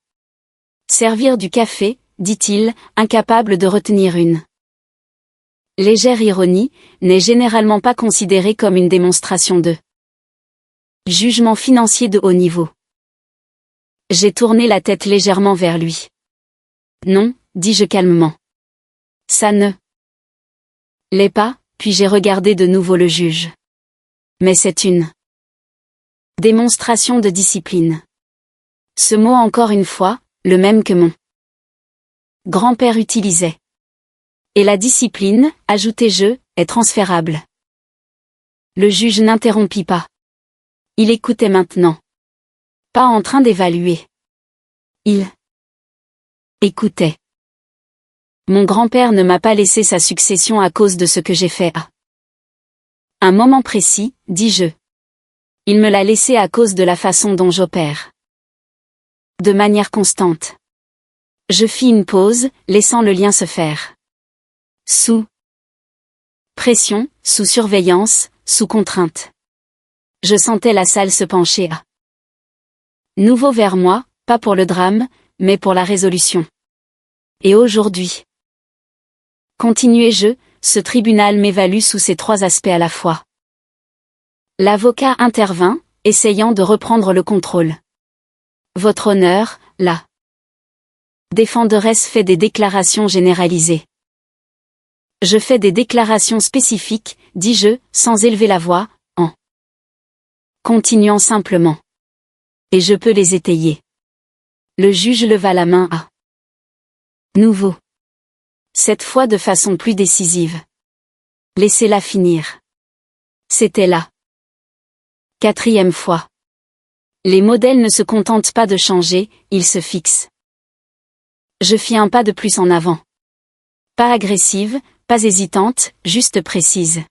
Servir du café, dit-il, incapable de retenir une légère ironie, n'est généralement pas considérée comme une démonstration de jugement financier de haut niveau. J'ai tourné la tête légèrement vers lui. Non, dis-je calmement. Ça ne l'est pas, puis j'ai regardé de nouveau le juge. Mais c'est une démonstration de discipline. Ce mot encore une fois, le même que mon grand-père utilisait. Et la discipline, ajoutai-je, est transférable. Le juge n'interrompit pas. Il écoutait maintenant. Pas en train d'évaluer. Il écoutait. Mon grand-père ne m'a pas laissé sa succession à cause de ce que j'ai fait à un moment précis, dis-je. Il me l'a laissé à cause de la façon dont j'opère. De manière constante. Je fis une pause, laissant le lien se faire. Sous pression, sous surveillance, sous contrainte. Je sentais la salle se pencher à nouveau vers moi, pas pour le drame, mais pour la résolution. Et aujourd'hui, continuai-je, ce tribunal m'évalue sous ces trois aspects à la fois. L'avocat intervint, essayant de reprendre le contrôle. Votre honneur, la défenderesse fait des déclarations généralisées. Je fais des déclarations spécifiques, dis-je, sans élever la voix, en continuant simplement. Et je peux les étayer. Le juge leva la main à nouveau. Cette fois de façon plus décisive. Laissez-la finir. C'était la quatrième fois. Les modèles ne se contentent pas de changer, ils se fixent. Je fis un pas de plus en avant. Pas agressive, pas hésitante, juste précise.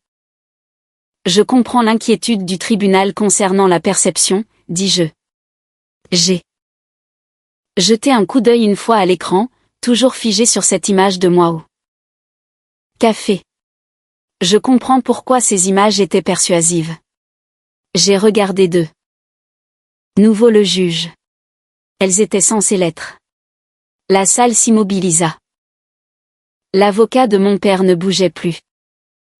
Je comprends l'inquiétude du tribunal concernant la perception, dis-je. J'ai jeté un coup d'œil une fois à l'écran, toujours figé sur cette image de moi au café. Je comprends pourquoi ces images étaient persuasives. J'ai regardé de nouveau le juge. Elles étaient censées l'être. La salle s'immobilisa. L'avocat de mon père ne bougeait plus.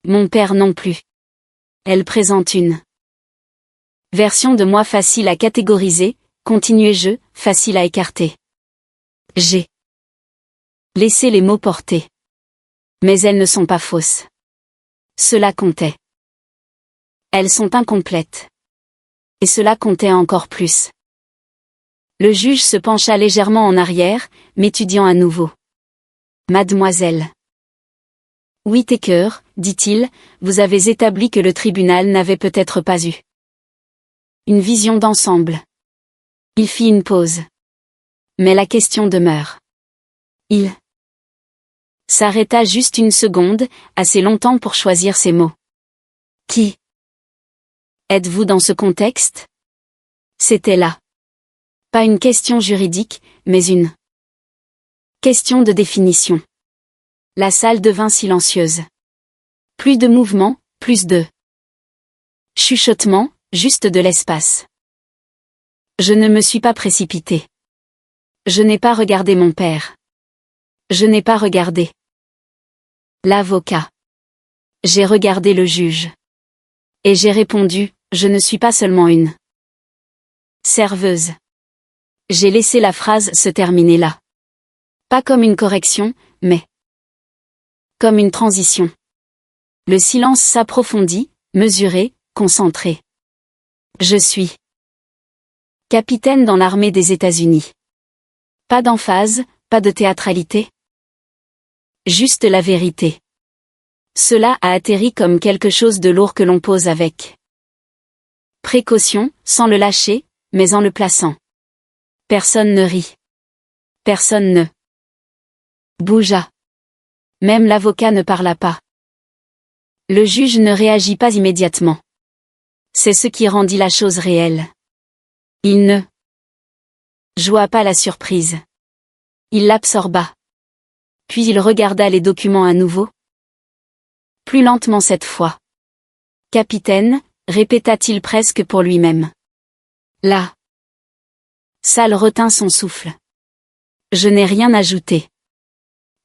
Mon père non plus. Elle présente une version de moi facile à catégoriser, continuez je, facile à écarter. J'ai laissé les mots porter. Mais elles ne sont pas fausses. Cela comptait. Elles sont incomplètes. Et cela comptait encore plus. Le juge se pencha légèrement en arrière, m'étudiant à nouveau. Mademoiselle Whittaker, dit-il, vous avez établi que le tribunal n'avait peut-être pas eu une vision d'ensemble. Il fit une pause. Mais la question demeure. Il s'arrêta juste une seconde, assez longtemps pour choisir ses mots. Qui êtes-vous dans ce contexte? C'était là. Pas une question juridique, mais une question de définition. La salle devint silencieuse. Plus de mouvement, plus de chuchotement, juste de l'espace. Je ne me suis pas précipité. Je n'ai pas regardé mon père. Je n'ai pas regardé l'avocat. J'ai regardé le juge. Et j'ai répondu, je ne suis pas seulement une serveuse. J'ai laissé la phrase se terminer là. Pas comme une correction, mais comme une transition. Le silence s'approfondit, mesuré, concentré. Je suis capitaine dans l'armée des États-Unis. Pas d'emphase, pas de théâtralité. Juste la vérité. Cela a atterri comme quelque chose de lourd que l'on pose avec précaution, sans le lâcher, mais en le plaçant. Personne ne rit. Personne ne bougea. Même l'avocat ne parla pas. Le juge ne réagit pas immédiatement. C'est ce qui rendit la chose réelle. Il ne joua pas la surprise. Il l'absorba. Puis il regarda les documents à nouveau. Plus lentement cette fois. Capitaine, répéta-t-il presque pour lui-même. La salle retint son souffle. Je n'ai rien ajouté.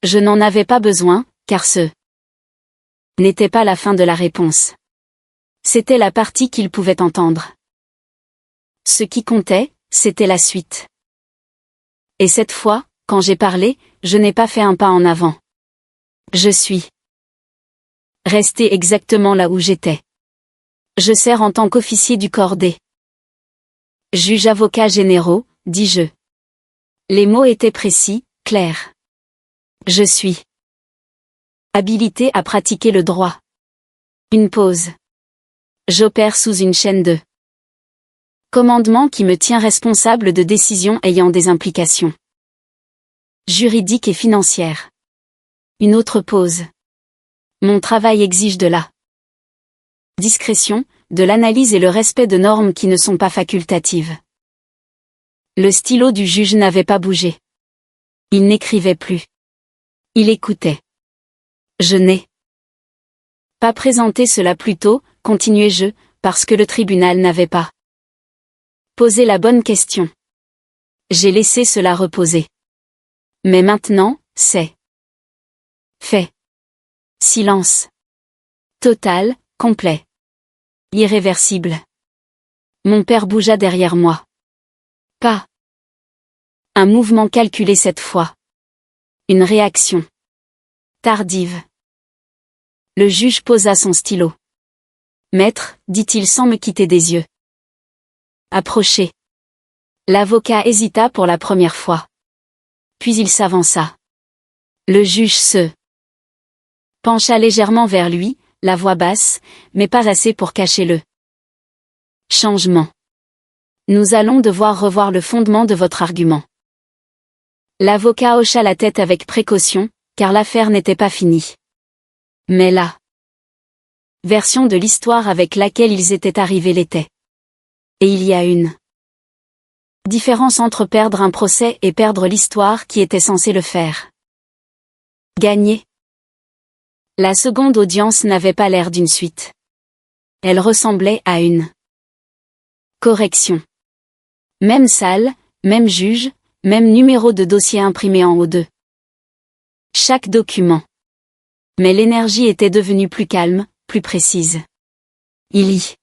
Je n'en avais pas besoin, car ce n'était pas la fin de la réponse. C'était la partie qu'il pouvait entendre. Ce qui comptait, c'était la suite. Et cette fois, quand j'ai parlé, je n'ai pas fait un pas en avant. Je suis resté exactement là où j'étais. Je sers en tant qu'officier du corps des juges avocats généraux, dis-je. Les mots étaient précis, clairs. Je suis habilité à pratiquer le droit. Une pause. J'opère sous une chaîne de commandement qui me tient responsable de décisions ayant des implications juridiques et financières. Une autre pause. Mon travail exige de la discrétion, de l'analyse et le respect de normes qui ne sont pas facultatives. Le stylo du juge n'avait pas bougé. Il n'écrivait plus. Il écoutait. Je n'ai pas présenté cela plus tôt, continuai-je, parce que le tribunal n'avait pas posé la bonne question. J'ai laissé cela reposer. Mais maintenant, c'est fait. Silence. Total, complet. Irréversible. Mon père bougea derrière moi. Pas un mouvement calculé cette fois. Une réaction tardive. Le juge posa son stylo. Maître, dit-il sans me quitter des yeux. Approchez. L'avocat hésita pour la première fois. Puis il s'avança. Le juge se pencha légèrement vers lui, la voix basse, mais pas assez pour cacher le changement. Nous allons devoir revoir le fondement de votre argument. L'avocat hocha la tête avec précaution, car l'affaire n'était pas finie. Mais la version de l'histoire avec laquelle ils étaient arrivés l'était. Et il y a une différence entre perdre un procès et perdre l'histoire qui était censée le faire gagner. La seconde audience n'avait pas l'air d'une suite. Elle ressemblait à une correction. Même salle, même juge, même numéro de dossier imprimé en haut de chaque document. Mais l'énergie était devenue plus calme, plus précise. Il y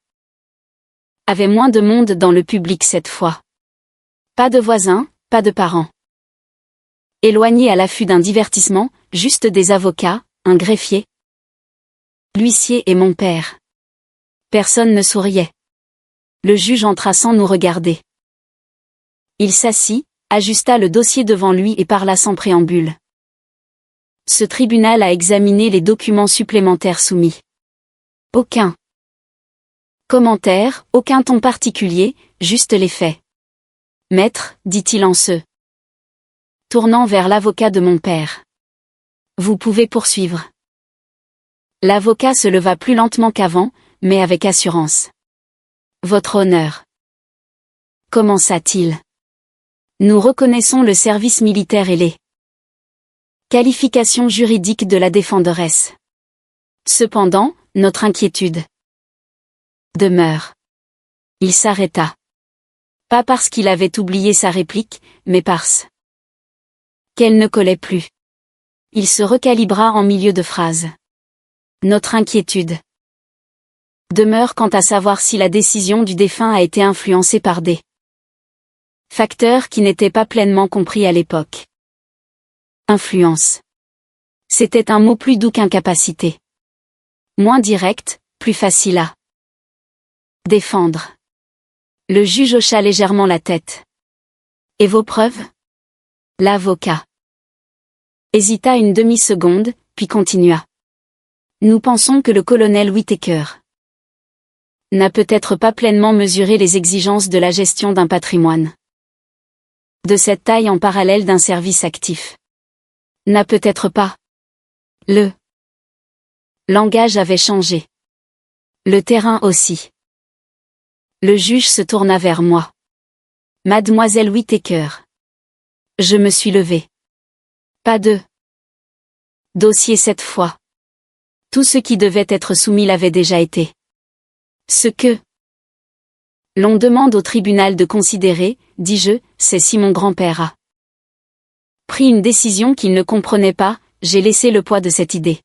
avait moins de monde dans le public cette fois. Pas de voisins, pas de parents. Éloignés à l'affût d'un divertissement, juste des avocats, un greffier, l'huissier et mon père. Personne ne souriait. Le juge entra sans nous regarder. Il s'assit, ajusta le dossier devant lui et parla sans préambule. Ce tribunal a examiné les documents supplémentaires soumis. Aucun commentaire, aucun ton particulier, juste les faits. Maître, dit-il en se tournant vers l'avocat de mon père. Vous pouvez poursuivre. L'avocat se leva plus lentement qu'avant, mais avec assurance. Votre honneur. Commença-t-il. Nous reconnaissons le service militaire et les qualifications juridiques de la défenderesse. Cependant, notre inquiétude demeure. Il s'arrêta. Pas parce qu'il avait oublié sa réplique, mais parce qu'elle ne collait plus. Il se recalibra en milieu de phrase. Notre inquiétude demeure quant à savoir si la décision du défunt a été influencée par des facteurs qui n'étaient pas pleinement compris à l'époque. Influence. C'était un mot plus doux qu'incapacité. Moins direct, plus facile à défendre. Le juge hocha légèrement la tête. Et vos preuves? L'avocat hésita une demi-seconde, puis continua. Nous pensons que le colonel Whittaker n'a peut-être pas pleinement mesuré les exigences de la gestion d'un patrimoine de cette taille en parallèle d'un service actif. N'a peut-être pas. Le langage avait changé. Le terrain aussi. Le juge se tourna vers moi. Mademoiselle Whittaker. Je me suis levée. Pas de dossier cette fois. Tout ce qui devait être soumis l'avait déjà été. Ce que l'on demande au tribunal de considérer, dis-je, c'est si mon grand-père a pris une décision qu'il ne comprenait pas, j'ai laissé le poids de cette idée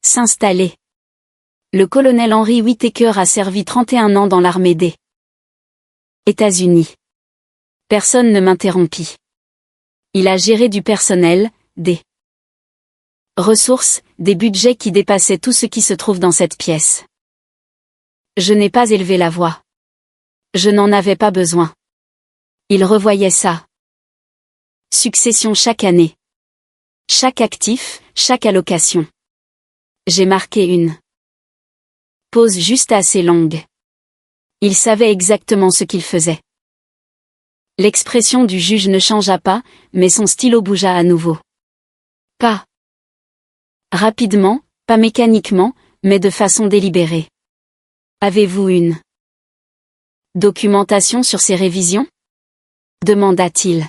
s'installer. Le colonel Henry Whittaker a servi 31 ans dans l'armée des États-Unis. Personne ne m'interrompit. Il a géré du personnel, des ressources, des budgets qui dépassaient tout ce qui se trouve dans cette pièce. Je n'ai pas élevé la voix. Je n'en avais pas besoin. Il revoyait ça. Succession chaque année. Chaque actif, chaque allocation. J'ai marqué une pause juste assez longue. Il savait exactement ce qu'il faisait. L'expression du juge ne changea pas, mais son stylo bougea à nouveau. Pas rapidement, pas mécaniquement, mais de façon délibérée. Avez-vous une documentation sur ces révisions? Demanda-t-il.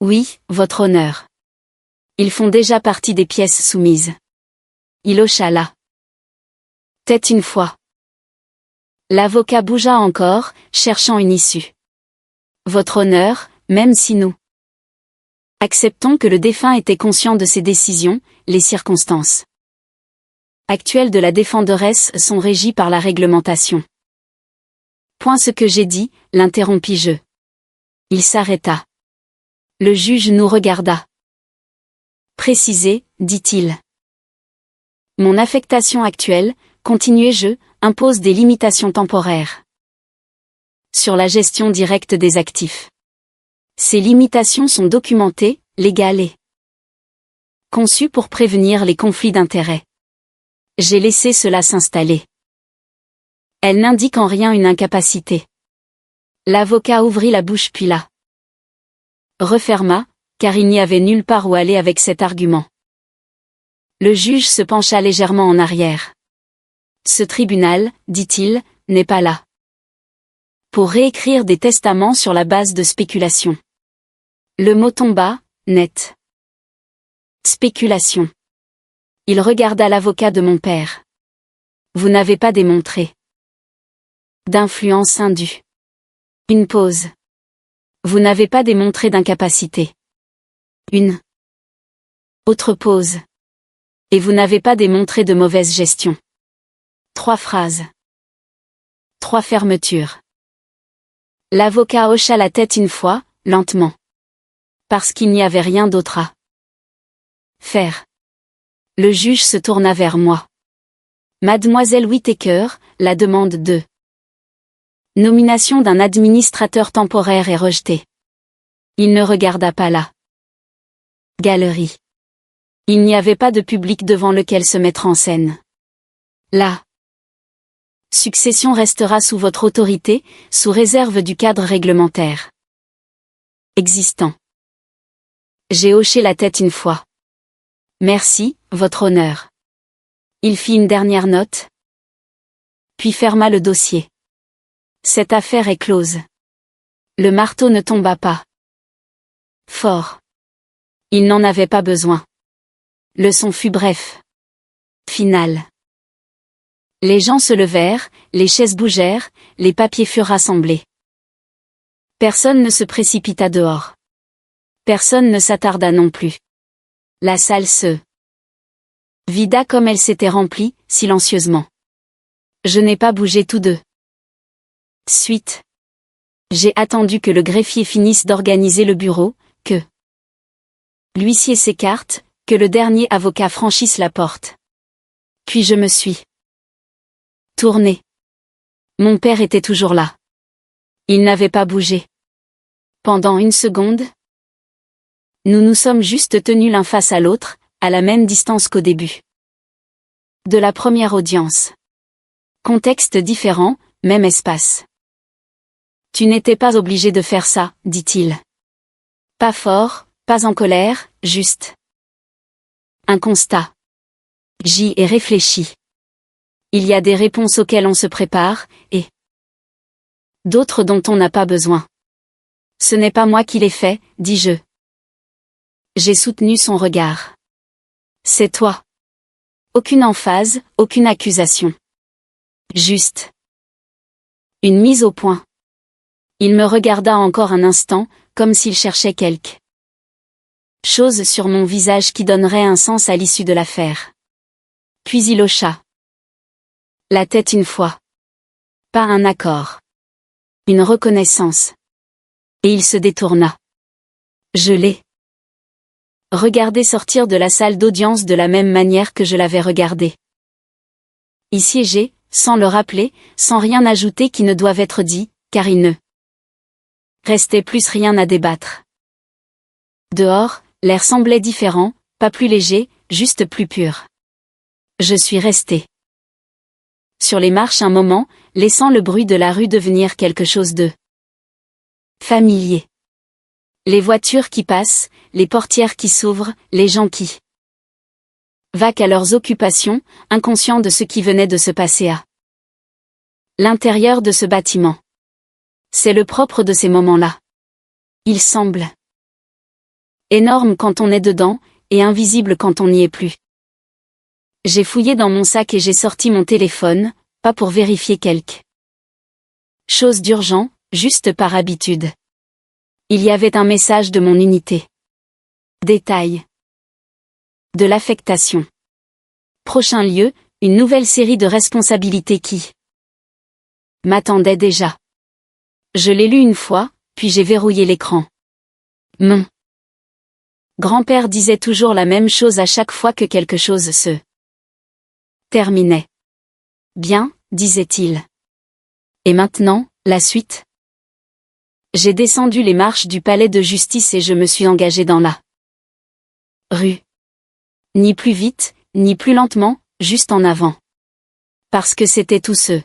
Oui, votre honneur. Ils font déjà partie des pièces soumises. Il hocha la tête une fois. L'avocat bougea encore, cherchant une issue. Votre honneur, même si nous acceptons que le défunt était conscient de ses décisions, les circonstances actuelles de la défenderesse sont régies par la réglementation. Point ce que j'ai dit, l'interrompis-je. Il s'arrêta. Le juge nous regarda. Précisez, dit-il. Mon affectation actuelle, continuai-je, impose des limitations temporaires sur la gestion directe des actifs. Ces limitations sont documentées, légales et conçues pour prévenir les conflits d'intérêts. J'ai laissé cela s'installer. Elle n'indique en rien une incapacité. L'avocat ouvrit la bouche puis la referma, car il n'y avait nulle part où aller avec cet argument. Le juge se pencha légèrement en arrière. Ce tribunal, dit-il, n'est pas là pour réécrire des testaments sur la base de spéculation. Le mot tomba, net. Spéculation. Il regarda l'avocat de mon père. Vous n'avez pas démontré d'influence indue. Une pause. Vous n'avez pas démontré d'incapacité. Une autre pause. Et vous n'avez pas démontré de mauvaise gestion. 3 phrases. 3 fermetures. L'avocat hocha la tête une fois, lentement. Parce qu'il n'y avait rien d'autre à faire. Le juge se tourna vers moi. Mademoiselle Whittaker, la demande de nomination d'un administrateur temporaire est rejetée. Il ne regarda pas la galerie. Il n'y avait pas de public devant lequel se mettre en scène. La succession restera sous votre autorité, sous réserve du cadre réglementaire existant. J'ai hoché la tête une fois. Merci, votre honneur. Il fit une dernière note, puis ferma le dossier. Cette affaire est close. Le marteau ne tomba pas fort. Il n'en avait pas besoin. Le son fut bref. Final. Les gens se levèrent, les chaises bougèrent, les papiers furent rassemblés. Personne ne se précipita dehors. Personne ne s'attarda non plus. La salle se vida comme elle s'était remplie, silencieusement. Je n'ai pas bougé tout de suite. J'ai attendu que le greffier finisse d'organiser le bureau, que l'huissier s'écarte, que le dernier avocat franchisse la porte. Puis je me suis tourné. Mon père était toujours là. Il n'avait pas bougé. Pendant une seconde, nous nous sommes juste tenus l'un face à l'autre, à la même distance qu'au début de la première audience. Contexte différent, même espace. Tu n'étais pas obligé de faire ça, dit-il. Pas fort, pas en colère, juste un constat. J'y ai réfléchi. Il y a des réponses auxquelles on se prépare, et d'autres dont on n'a pas besoin. Ce n'est pas moi qui l'ai fait, dis-je. J'ai soutenu son regard. C'est toi. Aucune emphase, aucune accusation. Juste une mise au point. Il me regarda encore un instant, comme s'il cherchait quelque chose sur mon visage qui donnerait un sens à l'issue de l'affaire. Puis il hocha la tête une fois. Pas un accord. Une reconnaissance. Et il se détourna. Je l'ai regardé sortir de la salle d'audience de la même manière que je l'avais regardé y siéger, sans le rappeler, sans rien ajouter qui ne doive être dit, car il ne restait plus rien à débattre. Dehors, l'air semblait différent, pas plus léger, juste plus pur. Je suis resté sur les marches un moment, laissant le bruit de la rue devenir quelque chose de familier. Les voitures qui passent, les portières qui s'ouvrent, les gens qui vaquent à leurs occupations, inconscients de ce qui venait de se passer à l'intérieur de ce bâtiment. C'est le propre de ces moments-là. Il semble énorme quand on est dedans, et invisible quand on n'y est plus. J'ai fouillé dans mon sac et j'ai sorti mon téléphone, pas pour vérifier quelque chose d'urgent, juste par habitude. Il y avait un message de mon unité. Détail de l'affectation. Prochain lieu, une nouvelle série de responsabilités qui m'attendait déjà. Je l'ai lu une fois, puis j'ai verrouillé l'écran. Mon grand-père disait toujours la même chose à chaque fois que quelque chose se terminait. Bien, disait-il. Et maintenant, la suite? J'ai descendu les marches du palais de justice et je me suis engagé dans la rue. Ni plus vite, ni plus lentement, juste en avant. Parce que c'était tout ce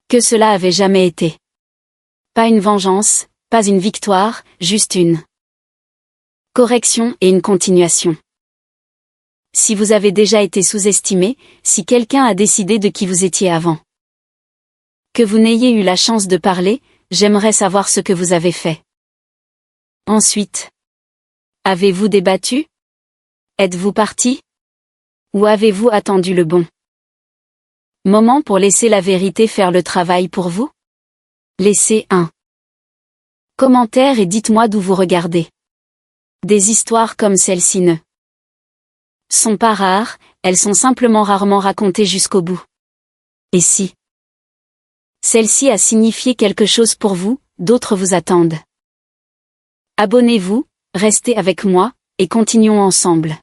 que cela avait jamais été. Pas une vengeance, pas une victoire, juste une correction et une continuation. Si vous avez déjà été sous-estimé, si quelqu'un a décidé de qui vous étiez avant que vous n'ayez eu la chance de parler, j'aimerais savoir ce que vous avez fait. Ensuite, avez-vous débattu? Êtes-vous parti? Ou avez-vous attendu le bon moment pour laisser la vérité faire le travail pour vous? Laissez un commentaire et dites-moi d'où vous regardez. Des histoires comme celle-ci ne sont pas rares, elles sont simplement rarement racontées jusqu'au bout. Et si celle-ci a signifié quelque chose pour vous, d'autres vous attendent. Abonnez-vous, restez avec moi, et continuons ensemble.